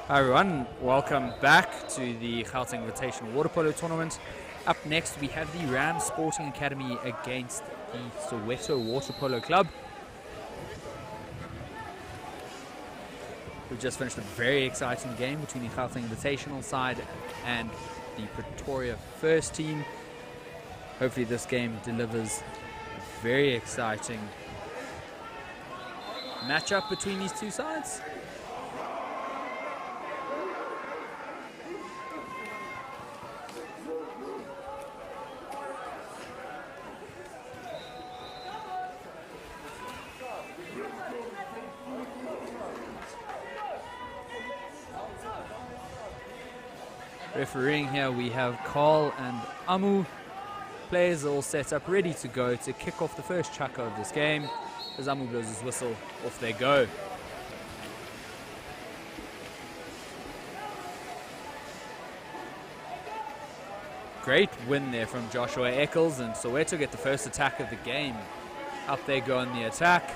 Hi everyone, welcome back to the Gauteng Invitational Water Polo Tournament. Up next we have the Rams Sporting Academy against the Soweto Water Polo Club. We've just finished a very exciting game between the Gauteng Invitational side and the Pretoria first team. Hopefully this game delivers a very exciting matchup between these two sides. Refereeing here, we have Carl and Amu. Players are all set up, ready to go to kick off the first chukka of this game. As Amu blows his whistle, off they go. Great win there from Joshua Eccles, and Soweto get the first attack of the game. Up they go on the attack.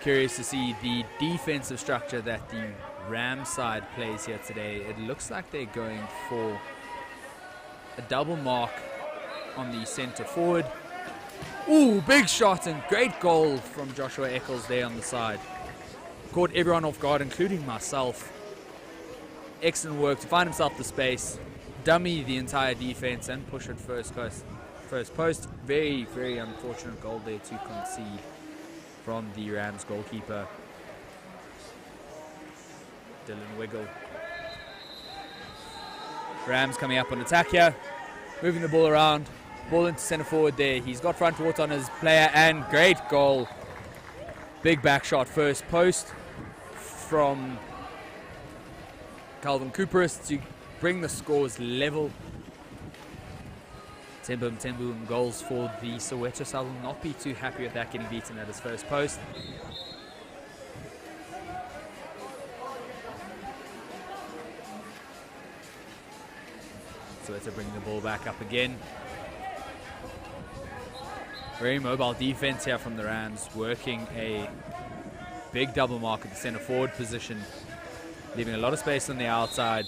Curious to see the defensive structure that the Ram side plays here today. It looks like they're going for a double mark on the center forward. Ooh, big shot and great goal from Joshua Eccles there on the side. Caught everyone off guard, including myself. Excellent work to find himself the space, dummy the entire defense and push it first post. Very, very unfortunate goal there to concede from the Rams goalkeeper, Dylan Wiggle. Rams coming up on attack here, moving the ball around, ball into centre forward there. He's got front water on his player and great goal. Big back shot first post from Calvin Cooperis to bring the scores level. Tembu goals for the Soweto side. Will not be too happy with that, getting beaten at his first post. Soweto bringing the ball back up again. Very mobile defense here from the Rams, working a big double mark at the centre forward position, leaving a lot of space on the outside.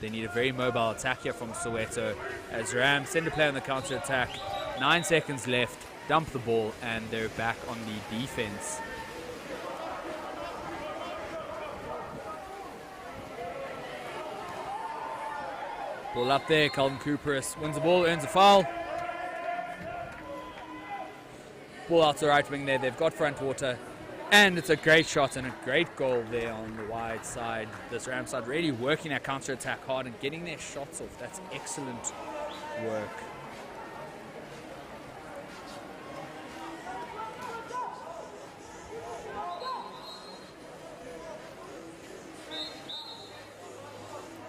They need a very mobile attack here from Soweto as Rams send a play on the counter attack. 9 seconds left, dump the ball, and they're back on the defense. Ball up there, Calvin Cooperis wins the ball, earns a foul. Ball out to the right wing there, they've got front water. And it's a great shot and a great goal there on the wide side. This Ram side really working that counter-attack hard and getting their shots off. That's excellent work.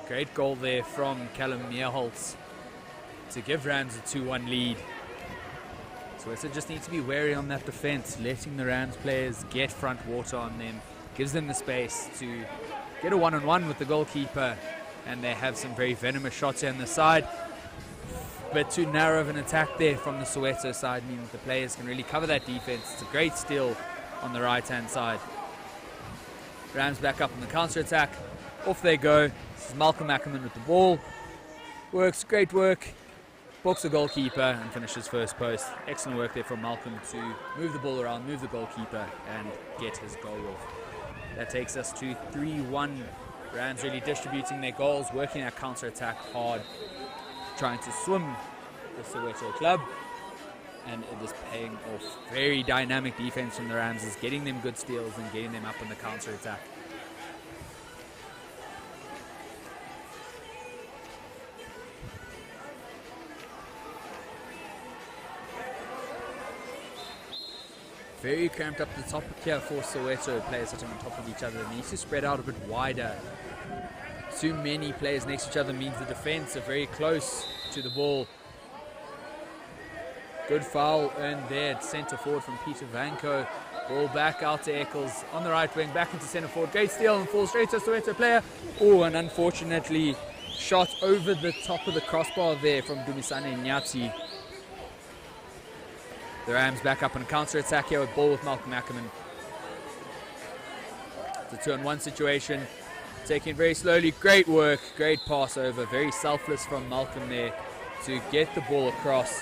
Great goal there from Callum Meerholz to give Rams a 2-1 lead. Soweto just needs to be wary on that defense, letting the Rams players get front water on them, gives them the space to get a one-on-one with the goalkeeper, and they have some very venomous shots here on the side. But too narrow of an attack there from the Soweto side means the players can really cover that defense. It's a great steal on the right-hand side. Rams back up on the counter-attack. Off they go. This is Malcolm Ackerman with the ball. Works, great work. Books the goalkeeper and finishes first post. Excellent work there from Malcolm to move the ball around, move the goalkeeper and get his goal off. That takes us to 3-1. Rams really distributing their goals, working that counter-attack hard, trying to swim the Soweto club. And it is paying off. Very dynamic defense from the Rams is getting them good steals and getting them up on the counter-attack. Very cramped up the top here for Soweto. Players sitting on top of each other. They need to spread out a bit wider. Too many players next to each other means the defense are very close to the ball. Good foul earned there at centre forward from Peter Vanko. Ball back out to Eccles on the right wing, back into centre forward. Great steal and falls straight to a Soweto player. Oh, and unfortunately shot over the top of the crossbar there from Dumisane Nyati. The Rams back up on a counter-attack here with ball with Malcolm Ackerman. It's a 2-on-1 situation. Taking it very slowly. Great work. Great pass over. Very selfless from Malcolm there to get the ball across.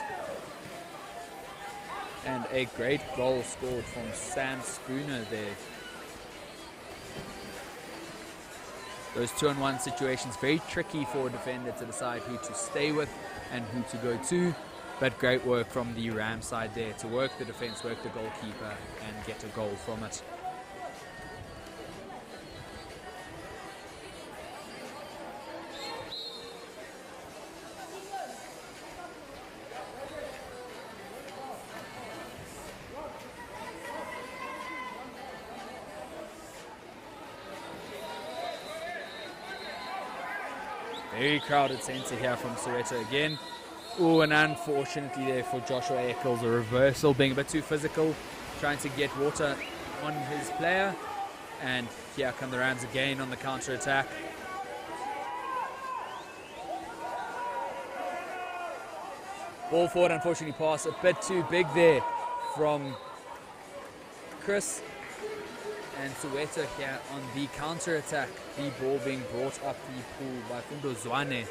And a great goal scored from Sam Spooner there. Those 2-on-1 situations, very tricky for a defender to decide who to stay with and who to go to. But great work from the Ram side there to work the defense, work the goalkeeper, and get a goal from it. Very crowded centre here from Soweto again. Oh, and unfortunately there for Joshua Eccles, a reversal, being a bit too physical, trying to get water on his player. And here come the Rams again on the counter-attack. Ball forward, unfortunately pass a bit too big there from Chris. And Soweto here on the counter-attack. The ball being brought up the pool by Fundo Zwane.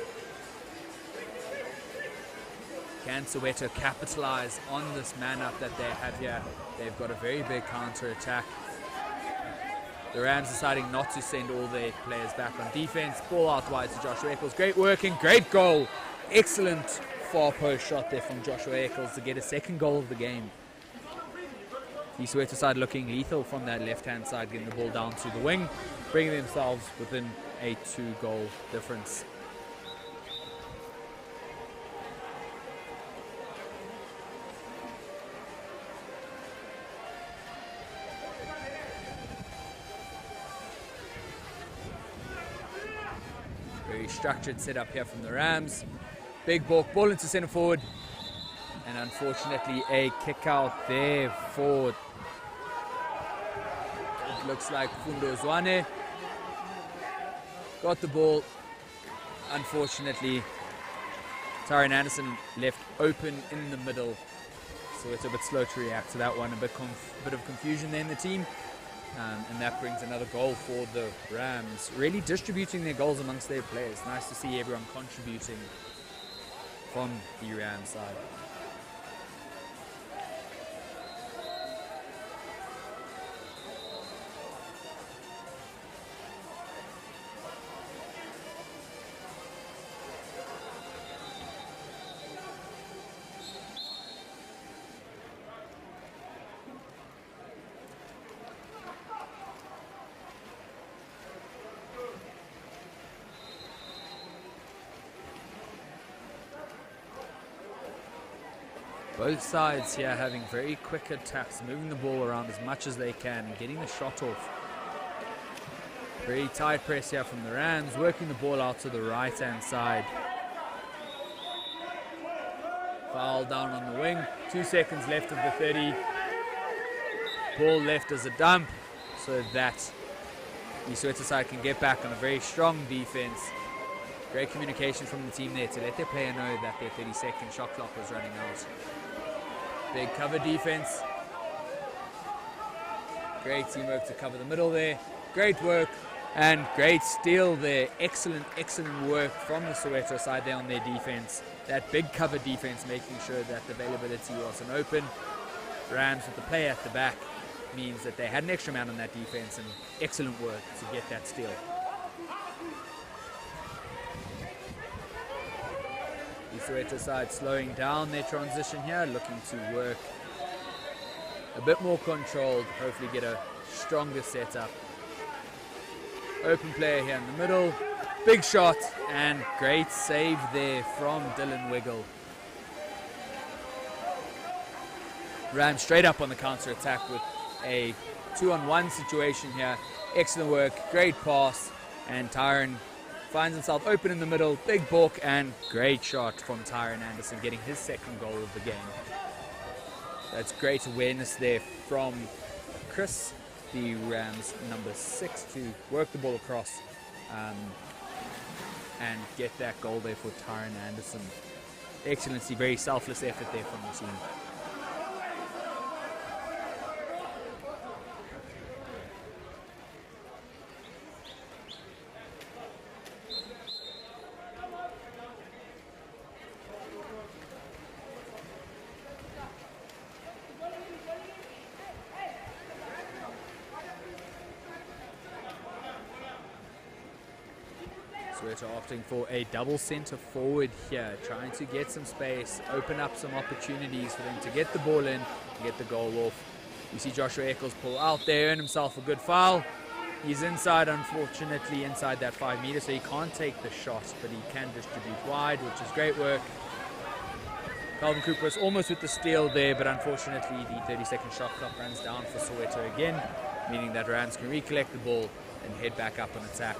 Can Soweto capitalize on this man-up that they have here? They've got a very big counter-attack. The Rams deciding not to send all their players back on defense. Ball out wide to Joshua Eccles. Great working, great goal. Excellent far post shot there from Joshua Eccles to get a second goal of the game. The Soweto side looking lethal from that left-hand side, getting the ball down to the wing, bringing themselves within a 2-goal difference. Very structured setup here from the Rams. Big ball into centre forward. And unfortunately a kick out there for, it looks like Fundo Zwane. Got the ball. Unfortunately, Tyron Anderson left open in the middle. So it's a bit slow to react to that one. A bit of confusion there in the team. And that brings another goal for the Rams. Really distributing their goals amongst their players. Nice to see everyone contributing from the Rams side. Both sides here having very quick attacks, moving the ball around as much as they can, getting the shot off. Very tight press here from the Rams, working the ball out to the right-hand side. Foul down on the wing, 2 seconds left of the 30. Ball left as a dump, so that the Soweto side can get back on a very strong defense. Great communication from the team there to let their player know that their 30-second shot clock was running out. Big cover defense. Great teamwork to cover the middle there. Great work and great steal there. Excellent work from the Soweto side there on their defense. That big cover defense, making sure that the availability wasn't open. Rams with the player at the back means that they had an extra man on that defense, and excellent work to get that steal. The Soweto side slowing down their transition here, looking to work a bit more controlled, hopefully get a stronger setup. Open player here in the middle, big shot and great save there from Dylan Wiggle. Rams straight up on the counter attack with a 2-on-1 situation here. Excellent work, great pass, and Tyron finds himself open in the middle, big balk and great shot from Tyron Anderson, getting his second goal of the game. That's great awareness there from Chris, the Rams number 6, to work the ball across and get that goal there for Tyron Anderson. Excellency, very selfless effort there from the team. Soweto opting for a double centre forward here, trying to get some space, open up some opportunities for them to get the ball in and get the goal off. You see Joshua Eccles pull out there, earn himself a good foul. He's inside, unfortunately, inside that 5 meters, so he can't take the shot, but he can distribute wide, which is great work. Calvin Cooper is almost with the steal there, but unfortunately the 30-second shot clock runs down for Soweto again, meaning that Rams can recollect the ball and head back up on attack.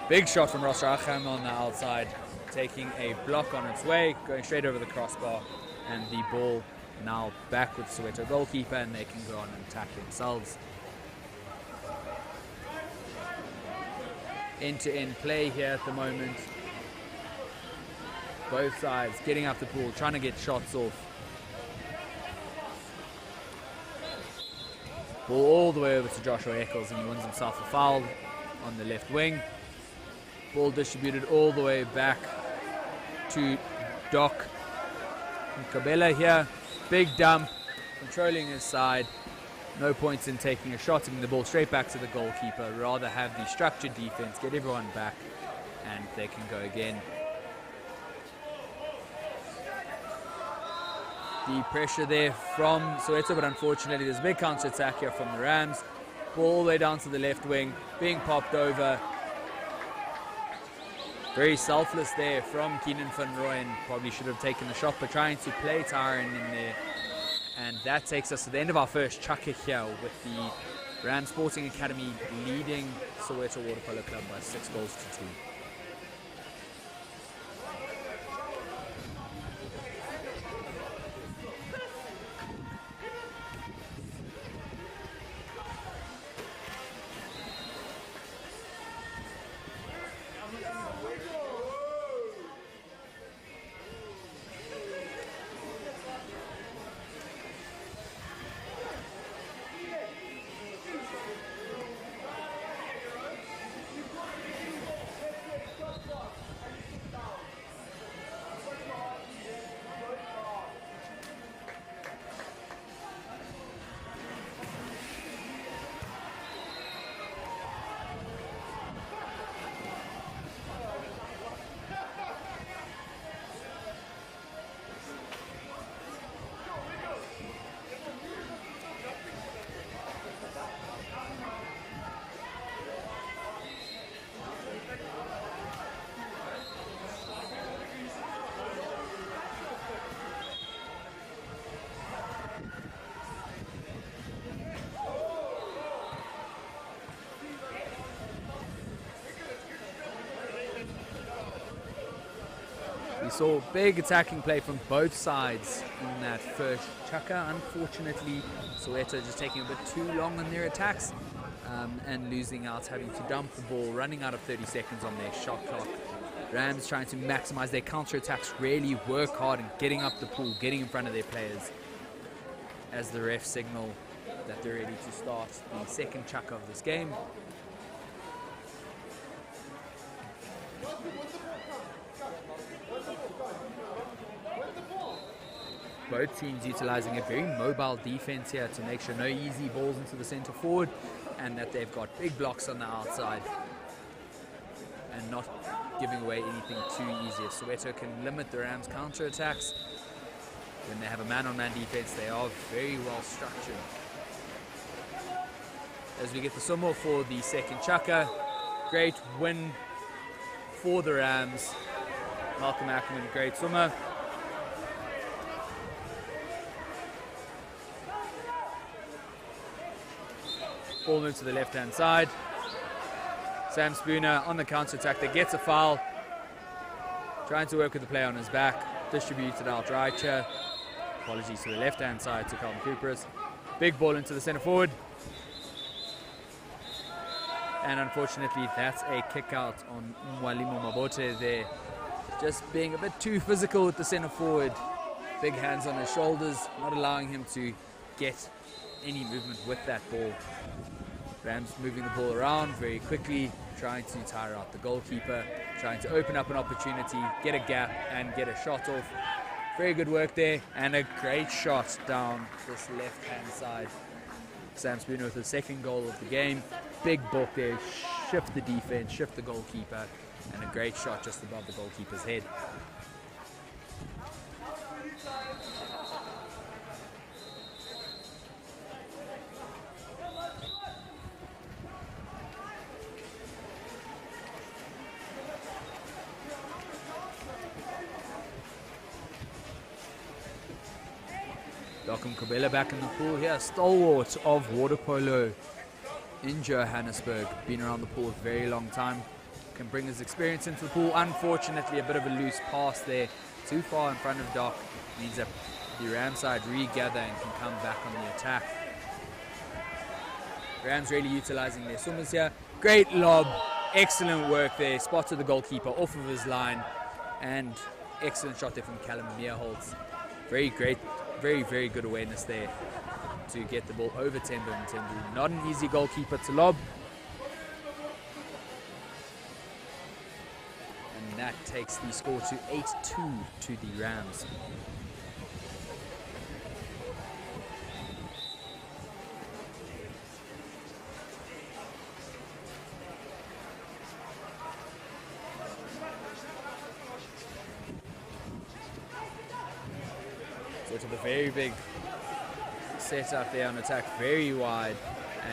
Big shot from Ross Racham on the outside, taking a block on its way, going straight over the crossbar, and the ball now back with Soweto goalkeeper, and they can go on and attack themselves. End-to-end play here at the moment. Both sides getting up the pool, trying to get shots off. Ball all the way over to Joshua Eccles, and he wins himself a foul on the left wing. Ball distributed all the way back to Doc Kabela here. Big dump, controlling his side. No points in taking a shot, giving the ball straight back to the goalkeeper. Rather have the structured defense, get everyone back, and they can go again. The pressure there from Soweto, but unfortunately there's a big counter-attack here from the Rams. Ball all the way down to the left wing, being popped over. Very selfless there from Keenan van Rooyen. Probably should have taken the shot, but trying to play Tyron in there. And that takes us to the end of our first chukker here, with the Rand Sporting Academy leading Soweto Water Polo Club by 6 goals to 2. We saw big attacking play from both sides in that first chukker. Unfortunately, Soweto just taking a bit too long on their attacks and losing out, having to dump the ball, running out of 30 seconds on their shot clock. Rams trying to maximize their counter-attacks, really work hard and getting up the pool, getting in front of their players as the ref signal that they're ready to start the second chukker of this game. Both teams utilizing a very mobile defense here to make sure no easy balls into the center forward, and that they've got big blocks on the outside and not giving away anything too easy. Soweto can limit the Rams' counter-attacks. When they have a man-on-man defense, they are very well structured. As we get the sum off for the second chukker, great win for the Rams. Malcolm Ackerman, great swimmer. Ball moves to the left-hand side. Sam Spooner on the counter-attack that gets a foul. Trying to work with the player on his back. Distributed out right here. Apologies to the left-hand side to Calvin Cooperis. Big ball into the centre forward. And unfortunately, that's a kick out on Mwalimo Mabote there. Just being a bit too physical with the centre forward. Big hands on his shoulders, not allowing him to get any movement with that ball. Rams moving the ball around very quickly, trying to tire out the goalkeeper, trying to open up an opportunity, get a gap and get a shot off. Very good work there, and a great shot down this left-hand side. Sam Spooner with the second goal of the game. big book there, shift the defense, shift the goalkeeper, and a great shot just above the goalkeeper's head. Malcolm Kobela back in the pool here, stalwart of water polo in Johannesburg, been around the pool a very long time, can bring his experience into the pool. Unfortunately, a bit of a loose pass there, too far in front of Doc, means that the Ram side regather and can come back on the attack. Rams really utilizing their swimmers here. Great lob, excellent work there, spotted the goalkeeper off of his line, and excellent shot there from Callum Meerholz. Very great. Very, very good awareness there to get the ball over Tembu. Not an easy goalkeeper to lob. And that takes the score to 8-2 to the Rams. So to the very big setup there on attack, very wide,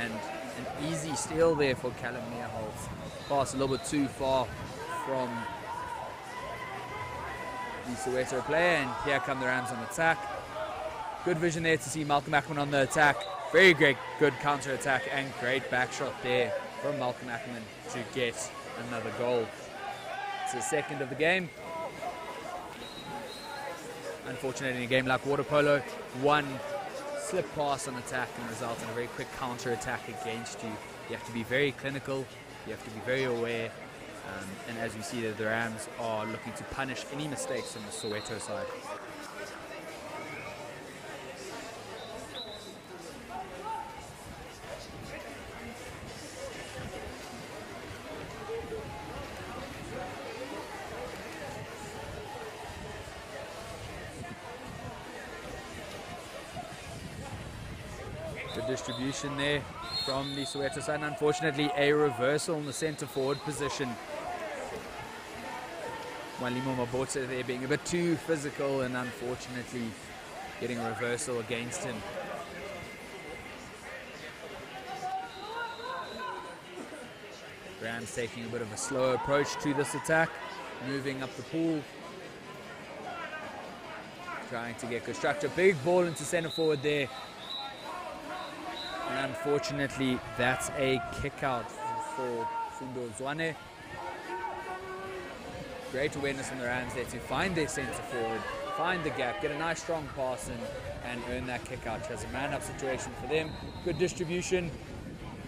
and an easy steal there for Callum Meerholz. Pass a little bit too far from the Soweto player, and here come the Rams on attack. Good vision there to see Malcolm Ackerman on the attack. Very great, good counter attack, and great back shot there from Malcolm Ackerman to get another goal. It's the second of the game. Unfortunately, in a game like water polo, one slip pass on attack can result in a very quick counter attack against you. You have to be very clinical, you have to be very aware, and as we see that the Rams are looking to punish any mistakes on the Soweto side. Good distribution there from the Soweto side. Unfortunately, a reversal in the centre forward position. Mwalimu Mabotsa there being a bit too physical and unfortunately getting a reversal against him. Rams taking a bit of a slow approach to this attack, moving up the pool, trying to get good structure. Big ball into centre forward there. And unfortunately, that's a kick out for Fundo Zwane. Great awareness from the Rams there to find their centre forward, find the gap, get a nice strong pass in, and earn that kick out. Has a man-up situation for them. Good distribution.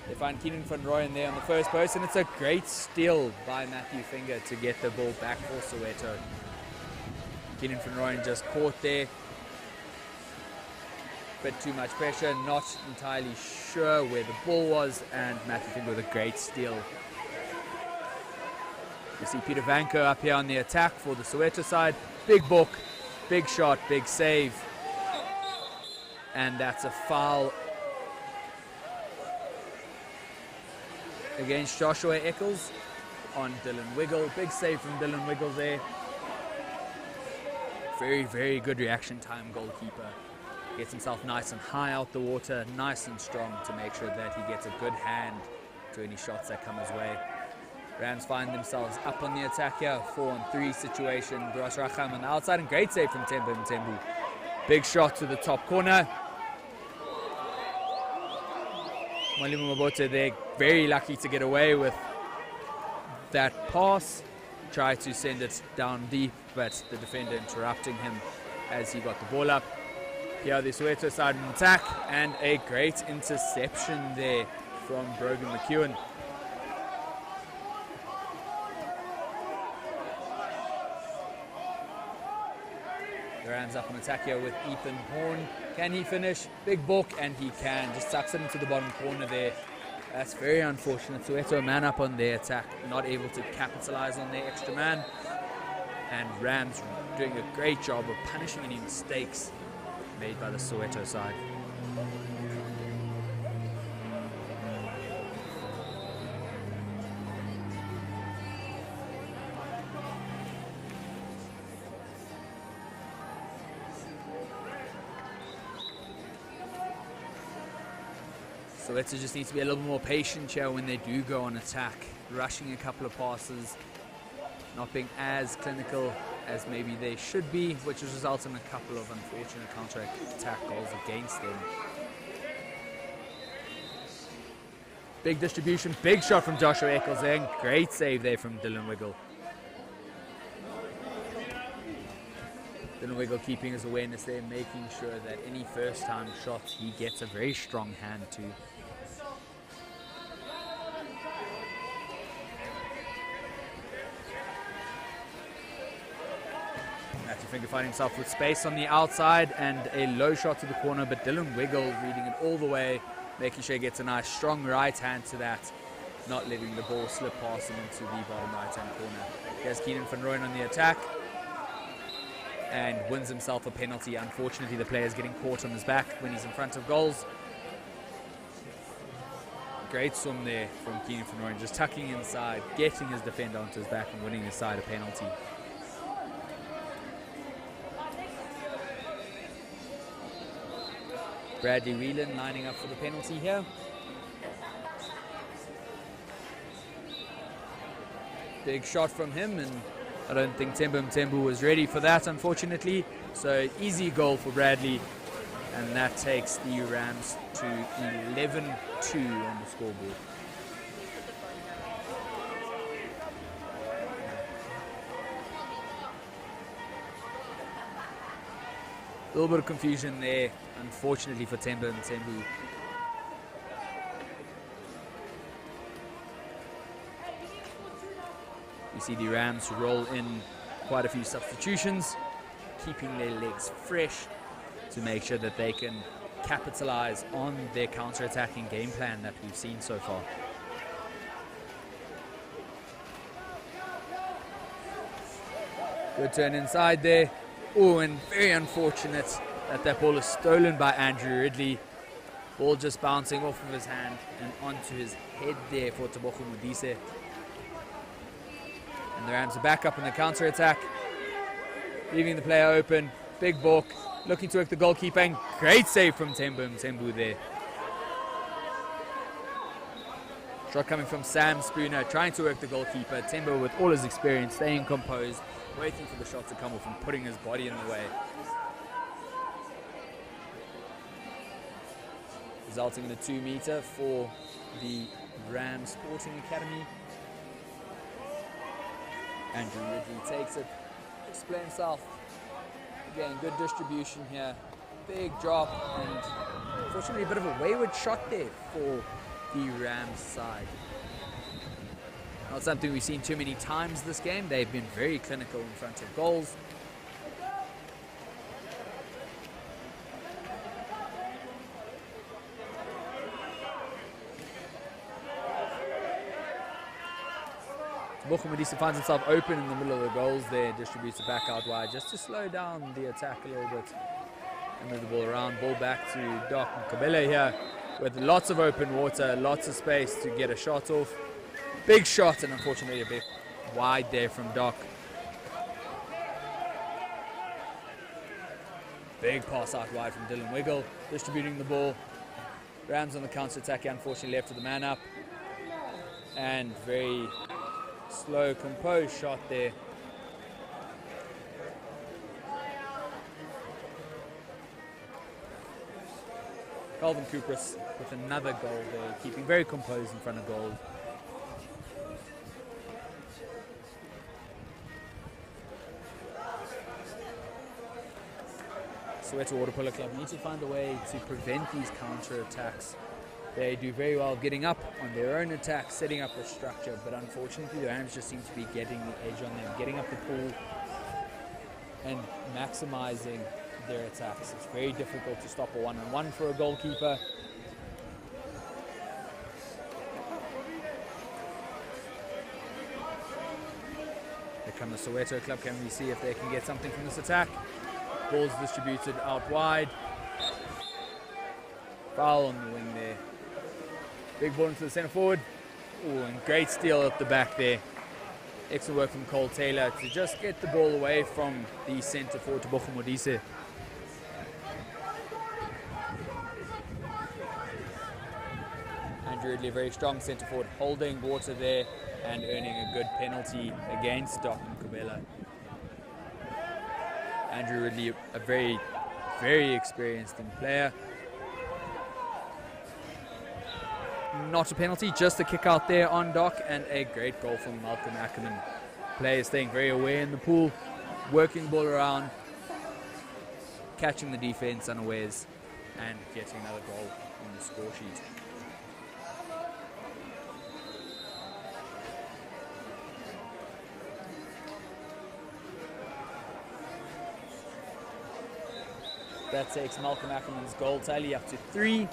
They find Keenan van Rooyen there on the first post, and it's a great steal by Matthew Finger to get the ball back for Soweto. Keenan van Rooyen just caught there. Bit too much pressure, not entirely sure where the ball was, and Matthew Finger with a great steal. You see Peter Vanko up here on the attack for the Soweto side. Big book, big shot, big save. And that's a foul against Joshua Eccles on Dylan Wiggle. Big save from Dylan Wiggle there. Very, very good reaction time goalkeeper. Gets himself nice and high out the water, nice and strong to make sure that he gets a good hand to any shots that come his way. Rams find themselves up on the attack here, 4-on-3 situation. Bras Racham on the outside, and great save from Tembu Mtembu. Big shot to the top corner. Mwalimu Mabotsa there, very lucky to get away with that pass. Tried to send it down deep, but the defender interrupting him as he got the ball up. Here the Soweto side in attack, and a great interception there from Brogan McEwen. The Rams up on attack here with Ethan Horn. Can he finish? Big book, and he can. Just tucks it into the bottom corner there. That's very unfortunate. Soweto man up on their attack, not able to capitalize on their extra man. And Rams doing a great job of punishing any mistakes made by the Soweto side. Soweto just needs to be a little more patient here when they do go on attack, rushing a couple of passes, not being as clinical as maybe they should be, which has resulted in a couple of unfortunate counter-attack goals against them. Big distribution, big shot from Joshua Ecclesing. Great save there from Dylan Wiggle. Dylan Wiggle keeping his awareness there, making sure that any first-time shot he gets a very strong hand to. Matthew Finger finding himself with space on the outside and a low shot to the corner, but Dylan Wiggle reading it all the way, making sure he gets a nice strong right hand to that, not letting the ball slip past him into the bottom right hand corner. Here's Keenan van Rooyen on the attack and wins himself a penalty. Unfortunately, the player is getting caught on his back when he's in front of goals. Great swim there from Keenan van Rooyen, just tucking inside, getting his defender onto his back and winning his side a penalty. Bradley Whelan lining up for the penalty here. Big shot from him, and I don't think Tembu Mtembu was ready for that, unfortunately. So easy goal for Bradley, and that takes the Rams to 11-2 on the scoreboard. A little bit of confusion there, unfortunately, for Tembu Mtembu. You see the Rams roll in quite a few substitutions, keeping their legs fresh to make sure that they can capitalize on their counter-attacking game plan that we've seen so far. Good turn inside there. Oh, and very unfortunate that that ball is stolen by Andrew Ridley. Ball just bouncing off of his hand and onto his head there for Tebogo Modise. And the Rams are back up in the counter-attack, leaving the player open. Big balk, looking to work the goalkeeper, and great save from Tembu Mtembu there. Shot coming from Sam Spooner, trying to work the goalkeeper. Tembu, with all his experience, staying composed, waiting for the shot to come off and putting his body in the way. Resulting in a 2-meter for the Rams Sporting Academy. Andrew Ridley takes it, display himself. Again, good distribution here. Big drop, and unfortunately a bit of a wayward shot there for the Rams side. Not something we've seen too many times this game. They've been very clinical in front of goals. Tebogo Modise finds himself open in the middle of the goals there, distributes it back out wide just to slow down the attack a little bit and move the ball around. Ball back to Doc Nkabele here with lots of open water, lots of space to get a shot off. Big shot, and unfortunately a bit wide there from Doc. Big pass out wide from Dylan Wiggle, distributing the ball. Rams on the counter-attack, unfortunately left with the man up. And very slow, composed shot there. Calvin Kupris with another goal there, keeping very composed in front of goal. Soweto Water Polo Club need to find a way to prevent these counter-attacks. They do very well getting up on their own attack, setting up a structure, but unfortunately the Rams just seem to be getting the edge on them, getting up the pool and maximizing their attacks. It's very difficult to stop a one-on-one for a goalkeeper. Here come the Soweto Club. Can we see if they can get something from this attack? Ball's distributed out wide. Foul on the wing there. Big ball into the centre forward. Ooh, and great steal at the back there. Excellent work from Cole Taylor to just get the ball away from the centre forward to Tebogo Modise. Andrew Ridley, a very strong centre forward, holding water there and earning a good penalty against Doc Nkubela. Andrew Ridley, a very, very experienced player. Not a penalty, just a kick out there on Doc, and a great goal from Malcolm Ackerman. Player staying very aware in the pool, working the ball around, catching the defence unawares, and getting another goal on the score sheet. That takes Malcolm Ackerman's goal tally up to 3.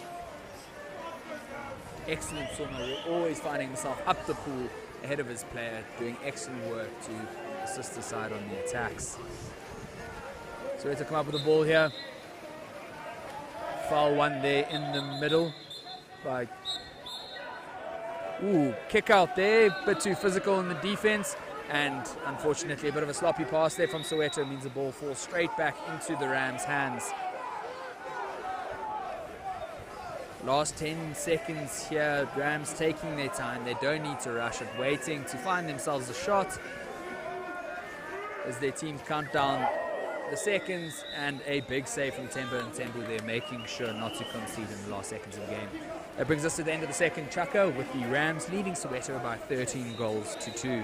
Excellent swimmer, always finding himself up the pool ahead of his player, doing excellent work to assist the side on the attacks. So we have to come up with the ball here. Foul one there in the middle. By kick out there, bit too physical in the defense, and unfortunately a bit of a sloppy pass there from Soweto means the ball falls straight back into the Rams' hands. Last 10 seconds here, Rams taking their time. They don't need to rush it, waiting to find themselves a shot as their teams count down the seconds, and a big save from Tembo and Tembo there, making sure not to concede in the last seconds of the game. That brings us to the end of the second chukka, with the Rams leading Soweto by 13 goals to 2.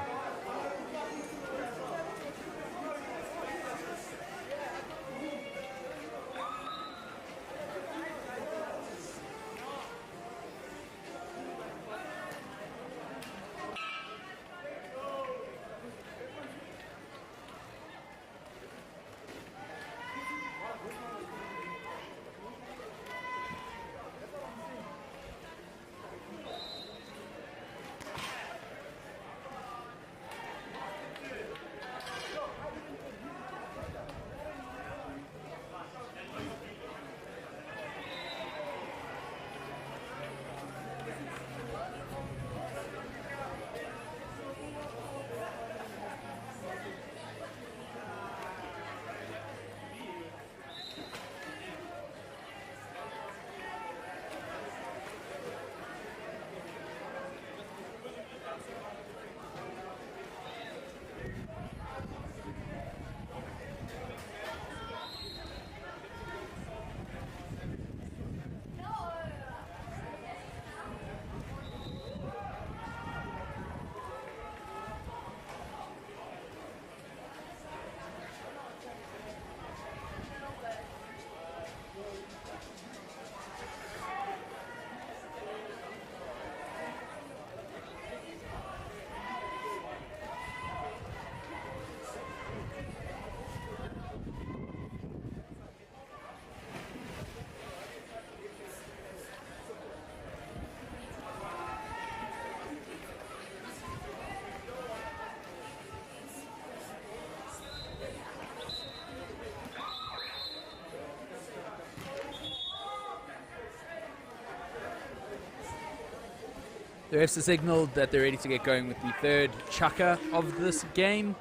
The refs have signalled that they're ready to get going with the third chukka of this game.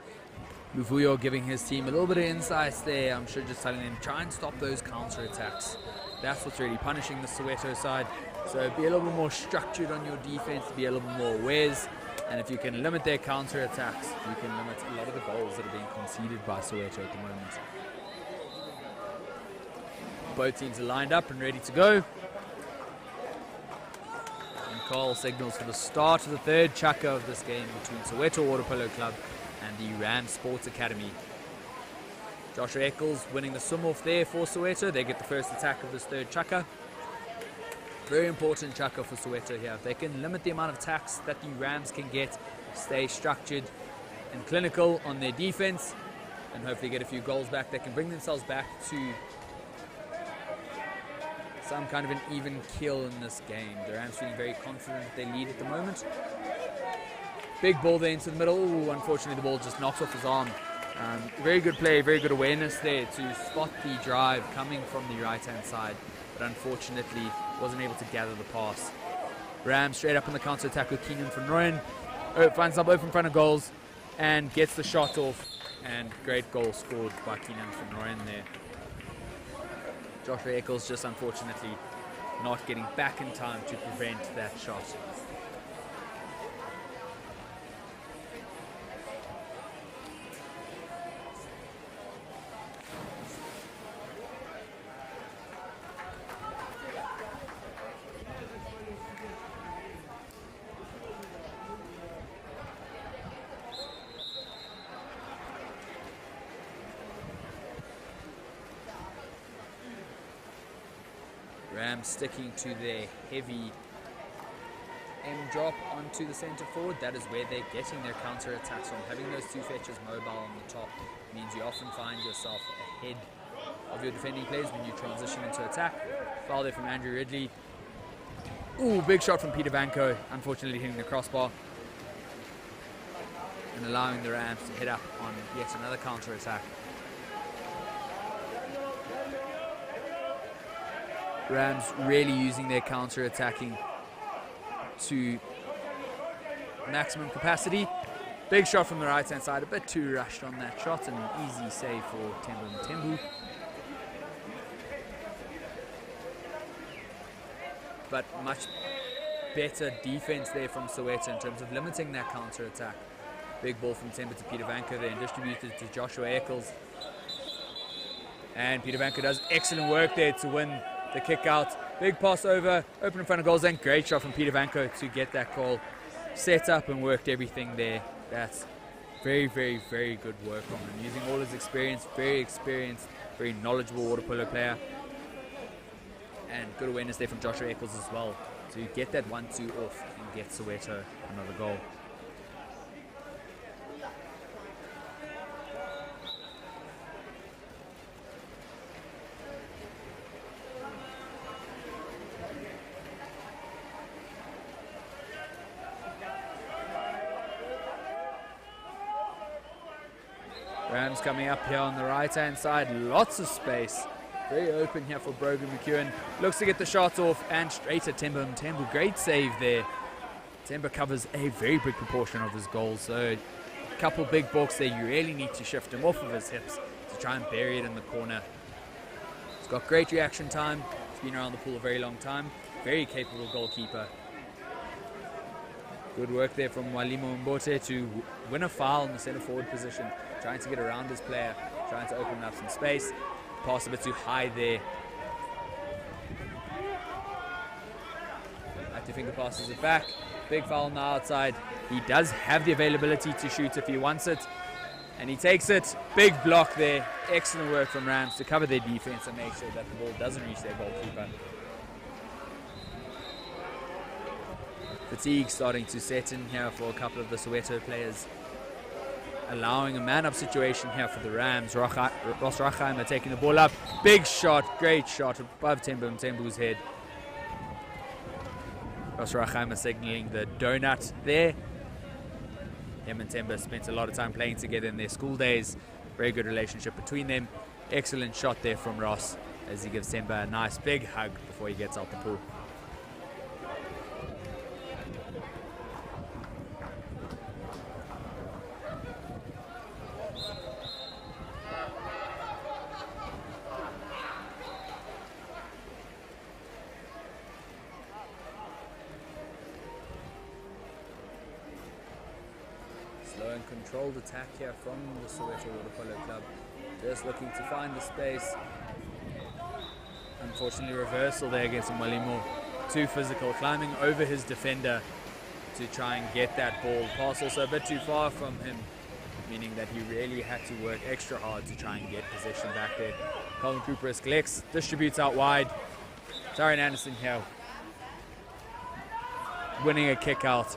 Luvuyo giving his team a little bit of insights there. I'm sure just telling them, try and stop those counter-attacks. That's what's really punishing the Soweto side. So be a little bit more structured on your defense, be a little bit more awares. And if you can limit their counter-attacks, you can limit a lot of the goals that are being conceded by Soweto at the moment. Both teams are lined up and ready to go. Call signals for the start of the third chukka of this game between Soweto Water Polo Club and the Rand Sports Academy. Joshua Eccles winning the swim-off there for Soweto. They get the first attack of this third chukka. Very important chukka for Soweto here. If they can limit the amount of attacks that the Rams can get, stay structured and clinical on their defense, and hopefully get a few goals back, they can bring themselves back to some kind of an even kill in this game. The Rams feeling very confident that they lead at the moment. Big ball there into the middle. Ooh, unfortunately the ball just knocks off his arm. Very good play, very good awareness there to spot the drive coming from the right hand side, but unfortunately wasn't able to gather the pass. Rams straight up on the counter attack with Keenan van Rooyen. Finds himself open in front of goals and gets the shot off, and great goal scored by Keenan van Rooyen there. Joshua Eccles just unfortunately not getting back in time to prevent that shot. Rams sticking to their heavy M drop onto the centre forward. That is where they're getting their counter attacks from. Having those two fetchers mobile on the top means you often find yourself ahead of your defending players when you transition into attack. Foul there from Andrew Ridley. Ooh, big shot from Peter Vanko, unfortunately hitting the crossbar and allowing the Rams to hit up on yet another counter attack. Rams really using their counter-attacking to maximum capacity. Big shot from the right-hand side, a bit too rushed on that shot, and an easy save for Temba Mthembu. But much better defense there from Soweto in terms of limiting that counter-attack. Big ball from Temba to Peter Vanko there and distributed to Joshua Eccles. And Peter Vanko does excellent work there to win the kick out. Big pass over, open in front of goals, and great shot from Peter Vanko to get that goal set up and worked everything there. That's very, very, very good work from him. Using all his experience, very knowledgeable water polo player. And good awareness there from Joshua Eccles as well to get that 1-2 off and get Soweto another goal. Rams coming up here on the right-hand side. Lots of space. Very open here for Brogan McEwen. Looks to get the shot off and straight at Temba Mthembu. Great save there. Temba covers a very big proportion of his goals. So a couple big balks there. You really need to shift him off of his hips to try and bury it in the corner. He's got great reaction time. He's been around the pool a very long time. Very capable goalkeeper. Good work there from Walimo Mbote to win a foul in the centre forward position. Trying to get around his player, trying to open up some space. Pass a bit too high there. Active finger passes it back. Big foul on the outside. He does have the availability to shoot if he wants it. And he takes it. Big block there. Excellent work from Rams to cover their defense and make sure that the ball doesn't reach their goalkeeper. Fatigue starting to set in here for a couple of the Soweto players. Allowing a man-up situation here for the Rams. Ross Rachheimer taking the ball up. Big shot, great shot above Temba Mthembu's head. Ross Rachheimer signaling the donut there. Him and Temba spent a lot of time playing together in their school days. Very good relationship between them. Excellent shot there from Ross as he gives Temba a nice big hug before he gets out the pool. Slow and controlled attack here from the Soweto Water Polo Club. Just looking to find the space. Unfortunately, reversal there against Malimo. Too physical, climbing over his defender to try and get that ball. Pass also a bit too far from him, meaning that he really had to work extra hard to try and get possession back there. Colin Cooper collects, distributes out wide. Tyron Anderson here winning a kick out.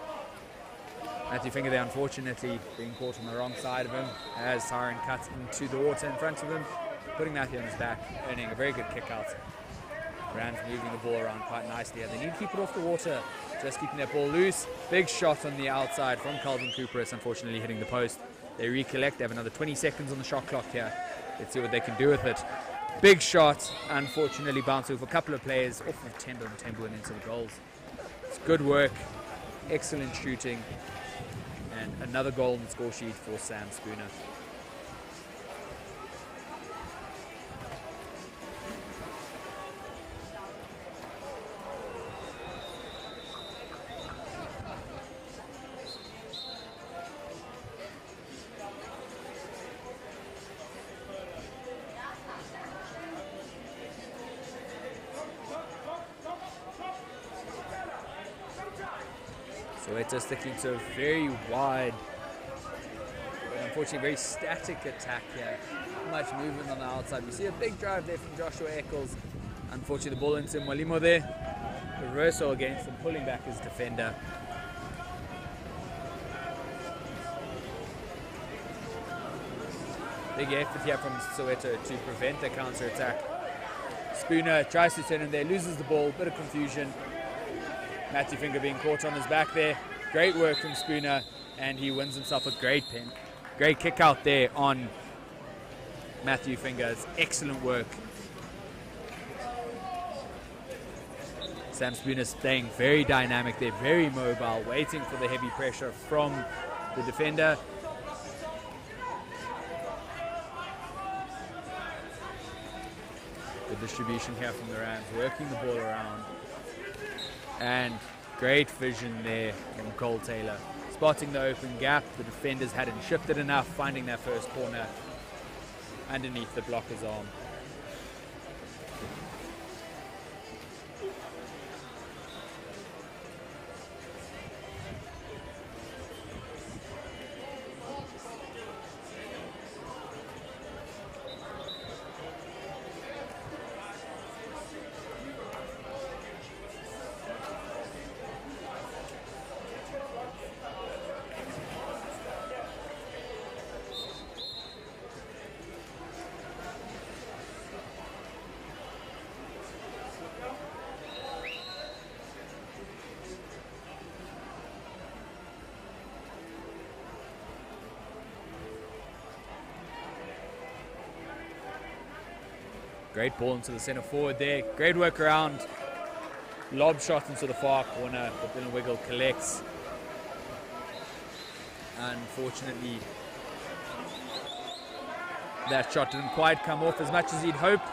Matthew Finger there, unfortunately, being caught on the wrong side of him as Tyron cuts into the water in front of him, putting Matthew on his back, earning a very good kick out. Rams moving the ball around quite nicely. They need to keep it off the water, just keeping that ball loose. Big shot on the outside from Calvin Cooper, unfortunately hitting the post. They recollect, they have another 20 seconds on the shot clock here. Let's see what they can do with it. Big shot, unfortunately bounced off a couple of players, off of Temba and into the goals. It's good work, excellent shooting. And another goal on the score sheet for Sam Spooner. Soweto sticking to a very wide, but unfortunately very static attack here. Not much movement on the outside. We see a big drive there from Joshua Eccles. Unfortunately, the ball into Mwalimo there. Reversal against him, pulling back his defender. Big effort here from Soweto to prevent the counter-attack. Spooner tries to turn in there, loses the ball, bit of confusion. Matthew Finger being caught on his back there. Great work from Spooner, and he wins himself a great pin. Great kick out there on Matthew Finger. It's excellent work. Sam Spooner staying very dynamic there, very mobile, waiting for the heavy pressure from the defender. The distribution here from the Rams, working the ball around. And great vision there from Cole Taylor. Spotting the open gap, the defenders hadn't shifted enough, finding that first corner underneath the blocker's arm. Great ball into the centre forward there. Great work around. Lob shot into the far corner, but then Wiggle collects. Unfortunately, that shot didn't quite come off as much as he'd hoped.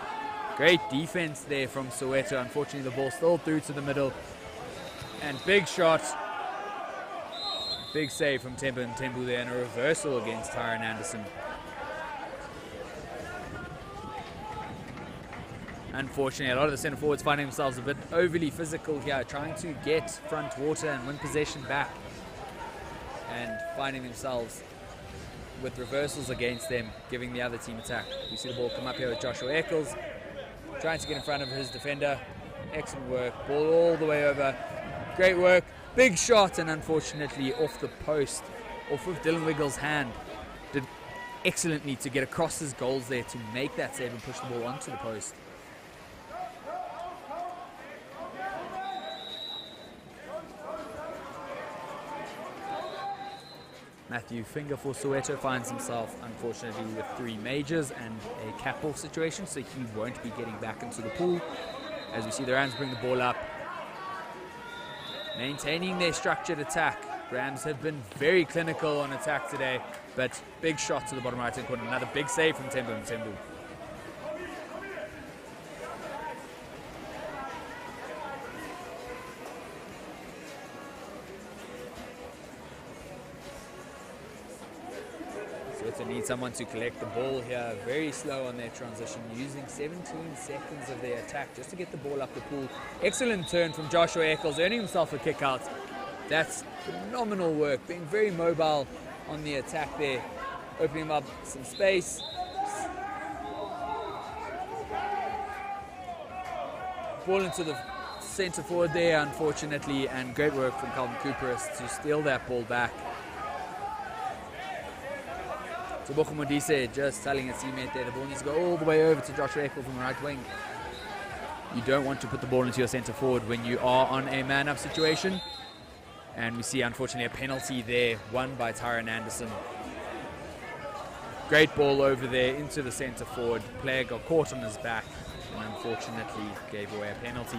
Great defense there from Soweto. Unfortunately, the ball still through to the middle. And big shot. Big save from Temba and Tembu there, and a reversal against Tyron Anderson. Unfortunately, a lot of the centre forwards finding themselves a bit overly physical here, trying to get front water and win possession back, and finding themselves with reversals against them, giving the other team attack. You see the ball come up here with Joshua Eccles, trying to get in front of his defender. Excellent work, ball all the way over. Great work, big shot, and unfortunately off the post, off of Dylan Wiggle's hand. Did excellently to get across his goals there to make that save and push the ball onto the post. Matthew Finger for Soweto finds himself, unfortunately, with 3 majors and a cap-off situation, so he won't be getting back into the pool. As we see the Rams bring the ball up, maintaining their structured attack. Rams have been very clinical on attack today, but big shot to the bottom right-hand corner. Another big save from Temba and Tembu. Soweto need someone to collect the ball here. Very slow on their transition, using 17 seconds of their attack just to get the ball up the pool. Excellent turn from Joshua Eccles, earning himself a kick out. That's phenomenal work, being very mobile on the attack there, opening up some space. Ball into the centre forward there, unfortunately, and great work from Calvin Cooperis to steal that ball back. So Boko Modise just telling his teammate there, the ball needs to go all the way over to Joshua Eccles from the right wing. You don't want to put the ball into your centre forward when you are on a man-up situation. And we see, unfortunately, a penalty there, won by Tyron Anderson. Great ball over there into the centre forward. Player got caught on his back and unfortunately gave away a penalty.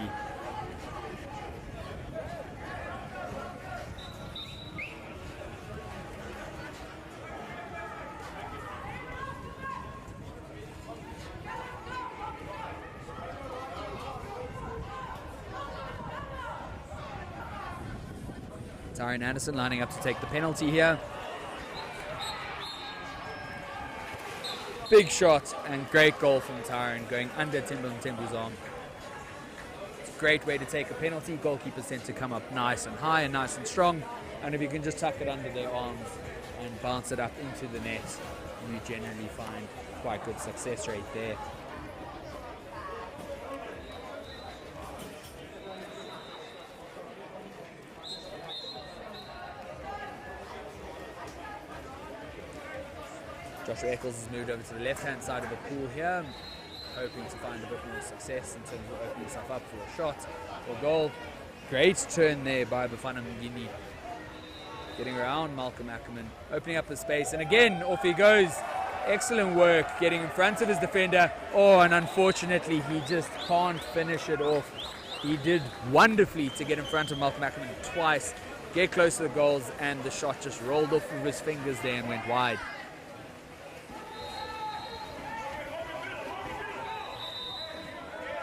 Tyron Anderson lining up to take the penalty here. Big shot and great goal from Tyron, going under Tembu's arm. great way to take a penalty. Goalkeepers tend to come up nice and high and nice and strong. And if you can just tuck it under their arms and bounce it up into the net, you generally find quite good success rate there. Joshua Eccles has moved over to the left-hand side of the pool here, hoping to find a bit more success in terms of opening himself up for a shot or goal. Great turn there by Bafana Mngini, getting around Malcolm Ackerman, opening up the space, and again, off he goes. Excellent work getting in front of his defender. Oh, and unfortunately, he just can't finish it off. He did wonderfully to get in front of Malcolm Ackerman twice, get close to the goals, and the shot just rolled off of his fingers there and went wide.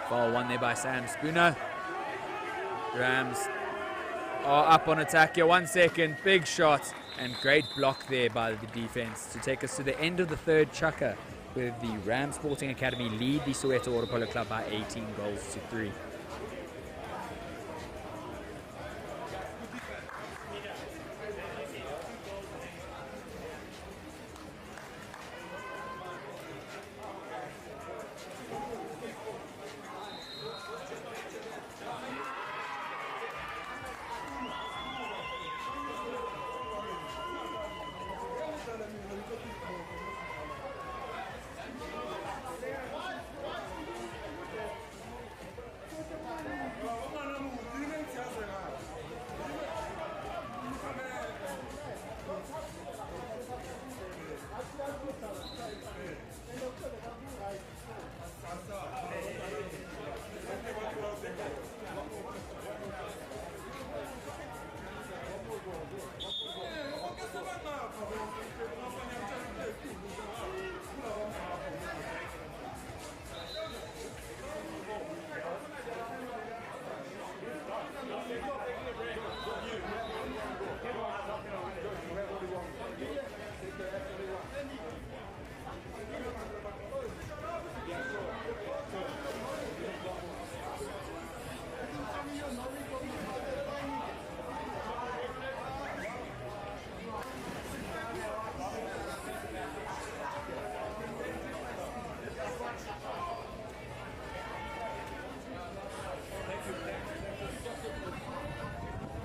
Foul won there by Sam Spooner. Rams are up on attack here. 1 second, big shot, and great block there by the defense to take us to the end of the third chukka, where the Rams Sporting Academy lead the Soweto Water Polo Club by 18 goals to 3.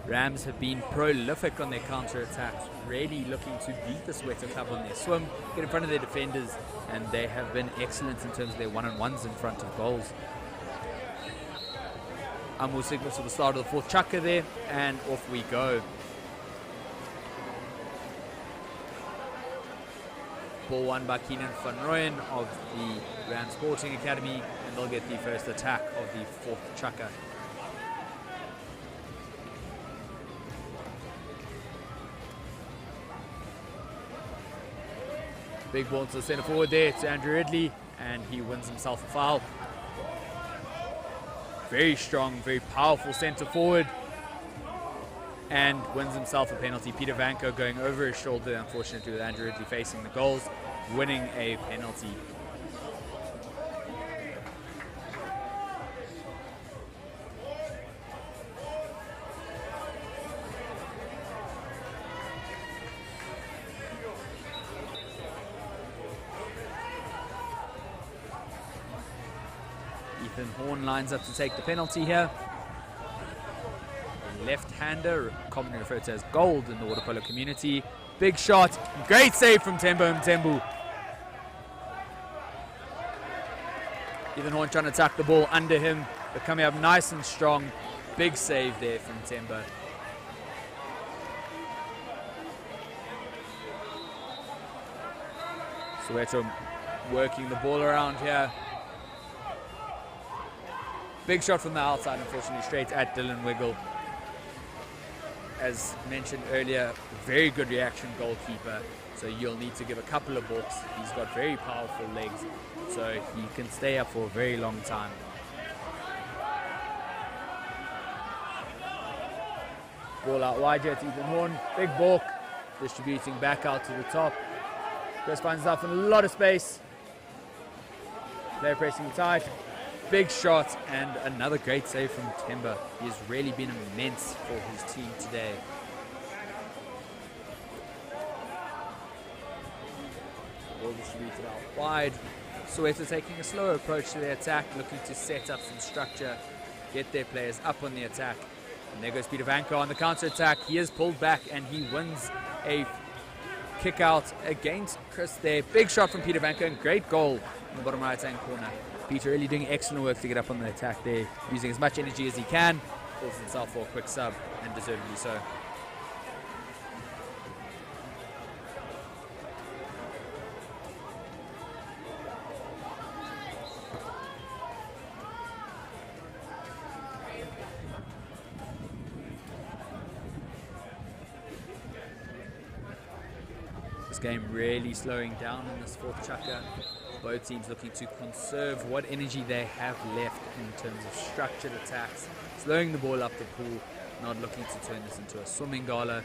Rams have been prolific on their counter-attacks, really looking to beat the Soweto club on their swim, get in front of their defenders, and they have been excellent in terms of their one-on-ones in front of goals. We'll signal to the start of the fourth chukka there, and off we go. Ball won by Keenan van Rooyen of the Rams Sporting Academy, and they'll get the first attack of the fourth chukka. Big ball to the centre forward there to Andrew Ridley, and he wins himself a foul. Very strong, very powerful centre forward, and wins himself a penalty. Peter Vanko going over his shoulder, unfortunately, with Andrew Ridley facing the goals, winning a penalty. Ethan Horn lines up to take the penalty here. Left-hander, commonly referred to as gold in the water polo community. Big shot, great save from Tembo Mtembu. Ethan Horn trying to tuck the ball under him, but coming up nice and strong. Big save there from Tembo. Soweto working the ball around here. Big shot from the outside, unfortunately, straight at Dylan Wiggle. As mentioned earlier, very good reaction goalkeeper, so you'll need to give a couple of balks. He's got very powerful legs, so he can stay up for a very long time. Ball out wide here to Ethan Horn. Big balk, distributing back out to the top. Chris finds himself in a lot of space. Player pressing tight. big shot and another great save from Timber. He has really been immense for his team today. Ball distributed out wide. Soweto taking a slower approach to the attack, looking to set up some structure, get their players up on the attack. And there goes Peter Vanko on the counter-attack. He is pulled back and he wins a kick out against Chris there. Big shot from Peter Vanko and great goal in the bottom right-hand corner. Peter really doing excellent work to get up on the attack there, using as much energy as he can. Calls himself for a quick sub, and deservedly so. This game really slowing down in this fourth chukka. Both teams looking to conserve what energy they have left in terms of structured attacks, slowing the ball up the pool, not looking to turn this into a swimming gala.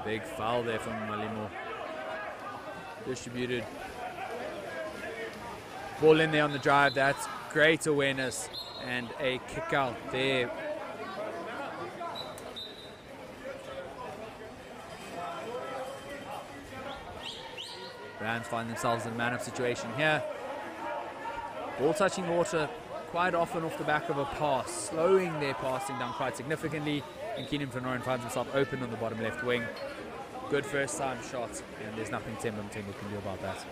Big foul there from Malimo. Distributed. Ball in there on the drive. That's great awareness and a kick out there. Rams find themselves in a man-up situation here. Ball touching water quite often off the back of a pass, slowing their passing down quite significantly. And Keenan Van Rooyen finds himself open on the bottom left wing. Good first time shot, and there's nothing Timber can do about that.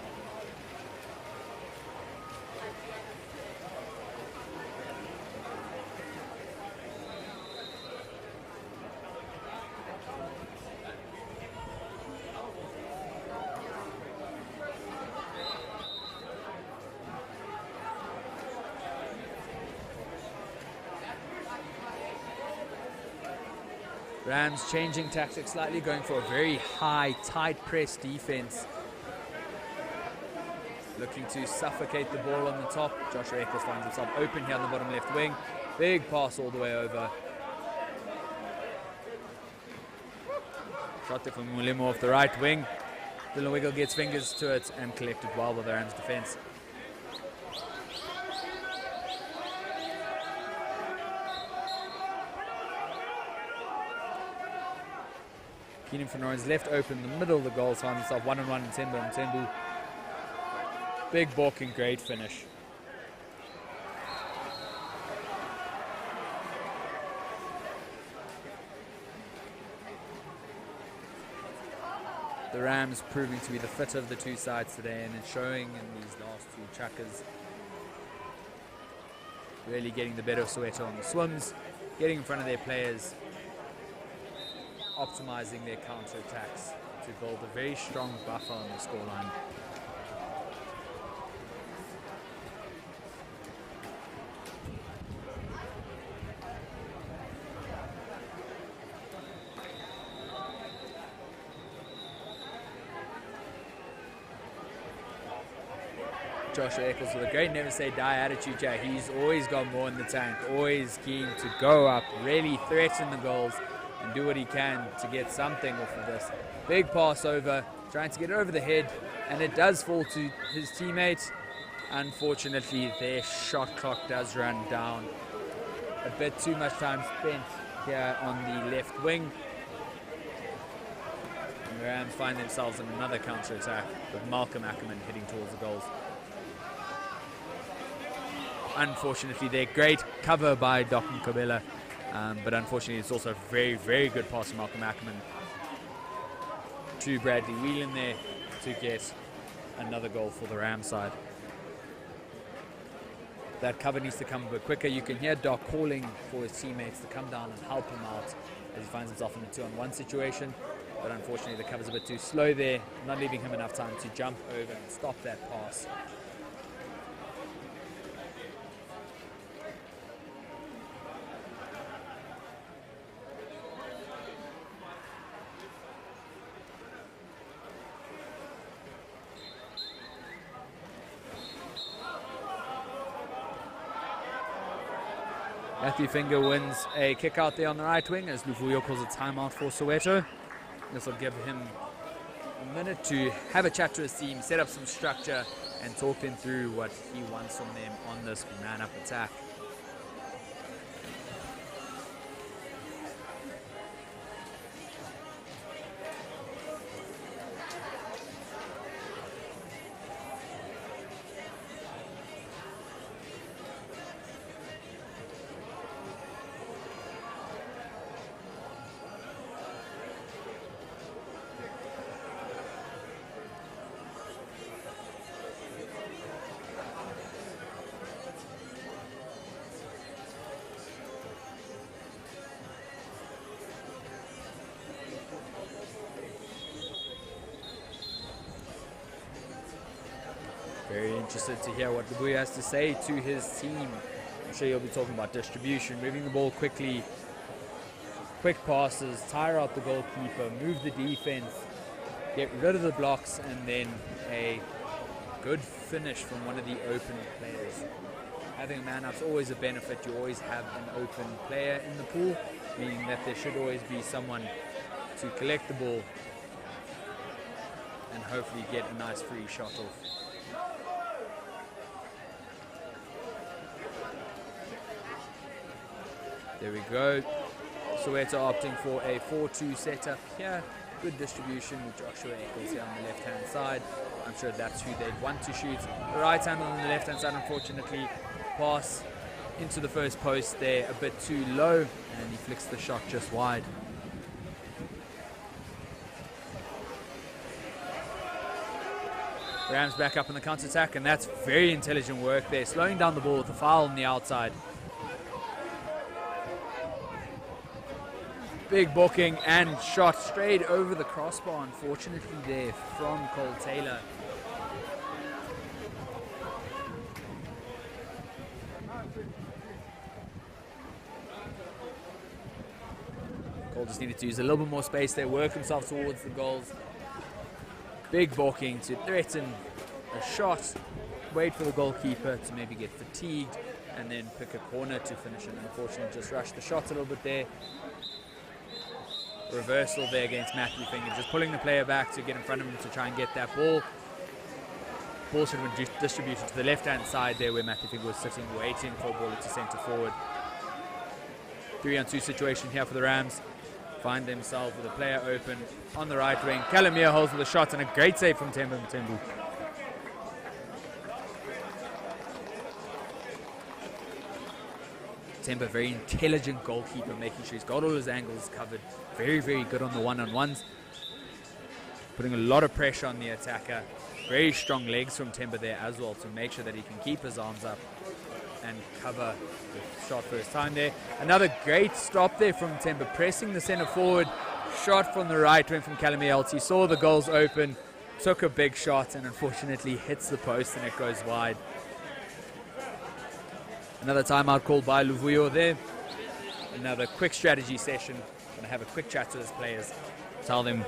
Rams changing tactics slightly, going for a very high, tight press defense. Looking to suffocate the ball on the top. Joshua Eccles finds himself open here on the bottom left wing. Big pass all the way over. Shot there from Mulimo off the right wing. Dylan Wiggle gets fingers to it and collected well by the Rams defense. Keenan Van Rooyen's left open in the middle of the goals, finds himself one-on-one in Timber and Tembu. Big balk and great finish. The Rams proving to be the fitter of the two sides today, and it's showing in these last two chukkas. Really getting the better of Soweto on the swims, getting in front of their players, optimizing their counter-attacks to build a very strong buffer on the scoreline. Joshua Eccles with a great never say die attitude. He's always got more in the tank, always keen to go up, really threaten the goals and do what he can to get something off of this. Big pass over, trying to get it over the head, and it does fall to his teammate. Unfortunately, their shot clock does run down. A bit too much time spent here on the left wing. And the Rams find themselves in another counter-attack with Malcolm Ackerman heading towards the goals. Unfortunately, they're great cover by Doc Nkabela. But unfortunately, it's also a very, very good pass from Malcolm Ackerman to Bradley Whelan there to get another goal for the Rams side. That cover needs to come a bit quicker. You can hear Doc calling for his teammates to come down and help him out as he finds himself in a 2-on-1 situation. But unfortunately, the cover's a bit too slow there, not leaving him enough time to jump over and stop that pass. Matthew Finger wins a kick out there on the right wing as Luvuyo calls a timeout for Soweto. This will give him a minute to have a chat to his team, set up some structure, and talk them through what he wants from them on this man-up attack. Very interested to hear what Luvuyo has to say to his team. I'm sure he'll be talking about distribution, moving the ball quickly, quick passes, tire out the goalkeeper, move the defense, get rid of the blocks, and then a good finish from one of the open players. Having a man-up's always a benefit. You always have an open player in the pool, meaning that there should always be someone to collect the ball and hopefully get a nice free shot off. There we go. Soweto opting for a 4-2 setup here. Good distribution with Joshua Eccles here on the left-hand side. I'm sure that's who they'd want to shoot. The right hand on the left-hand side, unfortunately, pass into the first post there a bit too low, and he flicks the shot just wide. Rams back up on the counter-attack, and that's very intelligent work there, slowing down the ball with a foul on the outside. Big booking and shot straight over the crossbar, unfortunately there from Cole Taylor. Cole just needed to use a little bit more space there, work himself towards the goals. Big booking to threaten a shot, wait for the goalkeeper to maybe get fatigued, and then pick a corner to finish it. Unfortunately, just rushed the shot a little bit there. Reversal there against Matthew Finger, just pulling the player back to get in front of him to try and get that ball. Ball should have been distributed to the left-hand side there where Matthew Finger was sitting, waiting for a ball to centre forward. 3-on-2 situation here for the Rams. Find themselves with a player open on the right wing. Calamia holds with a shot and a great save from Temba Mthembu. Temba, very intelligent goalkeeper, making sure he's got all his angles covered. Very, very good on the one-on-ones. Putting a lot of pressure on the attacker. Very strong legs from Temba there as well to make sure that he can keep his arms up and cover the shot first time there. Another great stop there from Temba, pressing the centre forward. Shot from the right wing from Calamia. He saw the goals open, took a big shot, and unfortunately hits the post and it goes wide. Another timeout called by Luvuyo there. Another quick strategy session. Going to have a quick chat to his players. Tell them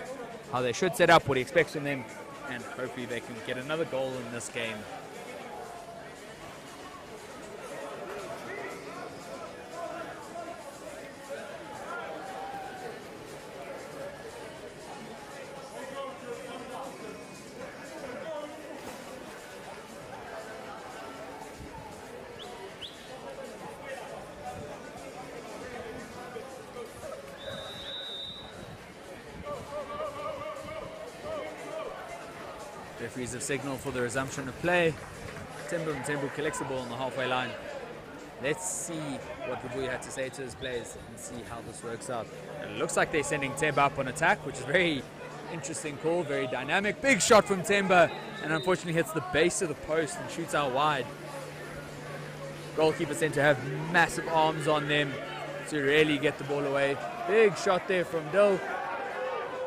how they should set up, what he expects from them, and hopefully they can get another goal in this game. Referees have signaled for the resumption of play. Temba Mthembu collects the ball on the halfway line. Let's see what Luvuyo had to say to his players and see how this works out. And it looks like they're sending Temba up on attack, which is very interesting call, very dynamic. Big shot from Temba, and unfortunately hits the base of the post and shoots out wide. Goalkeepers tend to have massive arms on them to really get the ball away. Big shot there from Dill.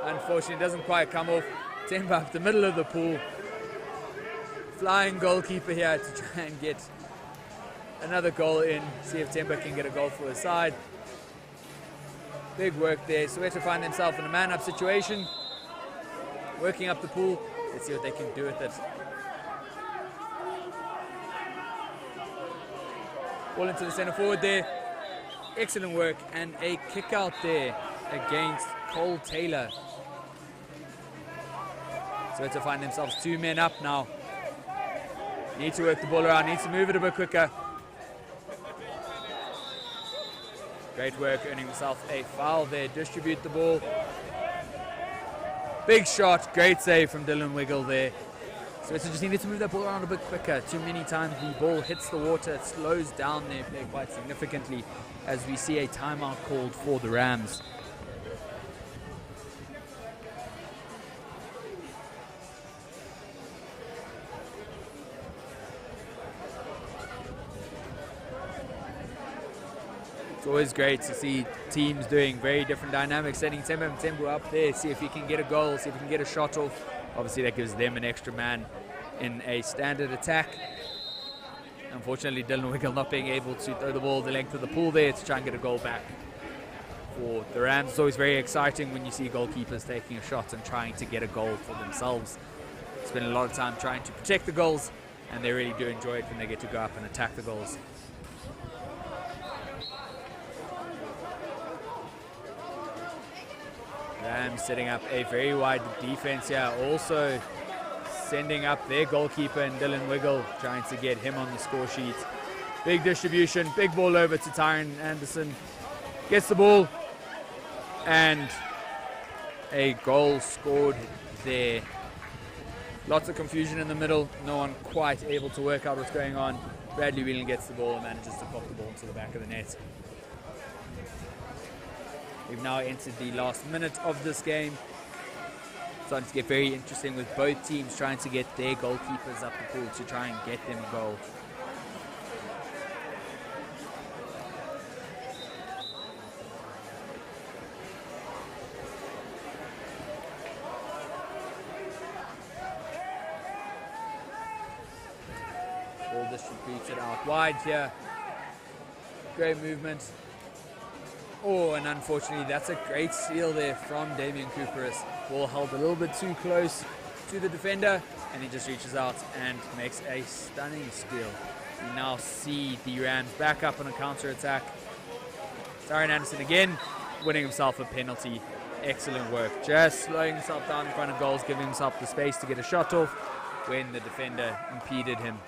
Unfortunately, it doesn't quite come off. Temba up the middle of the pool. Flying goalkeeper here to try and get another goal in. See if Temba can get a goal for his side. Big work there. Soweto find themselves in a man-up situation. Working up the pool. Let's see what they can do with it. Ball into the centre forward there. Excellent work. And a kick out there against Cole Taylor. to find themselves 2 men up now. Need to work the ball around, need to move it a bit quicker. Great work, earning himself a foul there. Distribute the ball. Big shot, great save from Dylan Wiggle there. So it's just needed to move that ball around a bit quicker. Too many times the ball hits the water, it slows down their play quite significantly as we see a timeout called for the Rams. It's always great to see teams doing very different dynamics, setting Temba Mtembu up there, see if he can get a goal, see if he can get a shot off. Obviously that gives them an extra man in a standard attack. Unfortunately, Dylan Wiggle not being able to throw the ball the length of the pool there to try and get a goal back for the Rams. It's always very exciting when you see goalkeepers taking a shot and trying to get a goal for themselves. Spend a lot of time trying to protect the goals, and they really do enjoy it when they get to go up and attack the goals. Rams setting up a very wide defense here, also sending up their goalkeeper and Dylan Wiggle, trying to get him on the score sheet. Big distribution, big ball over to Tyron Anderson. Gets the ball, and a goal scored there. Lots of confusion in the middle, no one quite able to work out what's going on. Bradley Whelan gets the ball and manages to pop the ball into the back of the net. We've now entered the last minute of this game. Starting to get very interesting with both teams trying to get their goalkeepers up the pool to try and get them a goal. Ball distributed out wide here. Great movement. Oh, and unfortunately, that's a great steal there from Damian Cooperis. Ball held a little bit too close to the defender, and he just reaches out and makes a stunning steal. We now see the Rams back up on a counter-attack. Tyron Anderson again, winning himself a penalty. Excellent work. Just slowing himself down in front of goals, giving himself the space to get a shot off when the defender impeded him.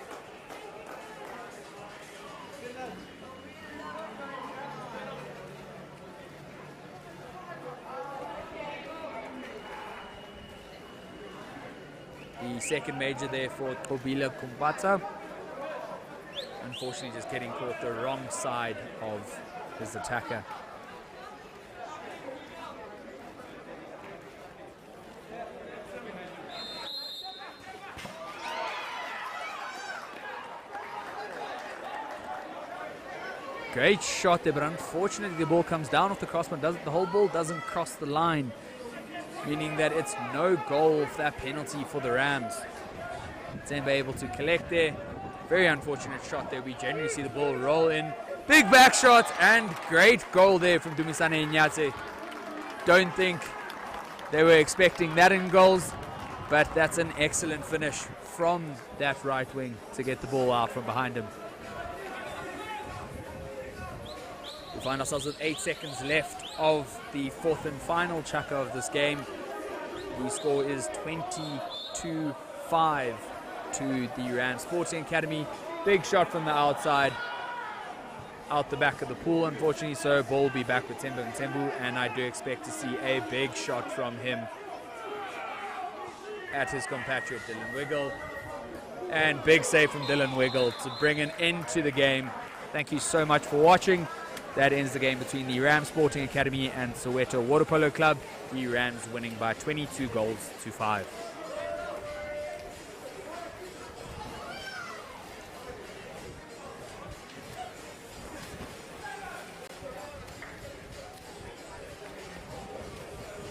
The second major there for Kobila Kumbata. Unfortunately, just getting caught the wrong side of his attacker. Great shot there, but unfortunately the ball comes down off the crossbar. The whole ball doesn't cross the line, meaning that it's no goal for that penalty for the Rams. Temba able to collect there. Very unfortunate shot there. We generally see the ball roll in. Big back shot and great goal there from Dumisane Inyate. Don't think they were expecting that in goals, but that's an excellent finish from that right wing to get the ball out from behind him. We find ourselves with 8 seconds left of the fourth and final chaka of this game. The score is 22-5 to the Rams Sporting Academy. Big shot from the outside, out the back of the pool, unfortunately. So ball will be back with Temba Mtembu, and I do expect to see a big shot from him at his compatriot Dylan Wiggle. And big save from Dylan Wiggle to bring an end to the game. Thank you so much for watching. That ends the game between the Rams Sporting Academy and Soweto Water Polo Club. The Rams winning by 22 goals to 5.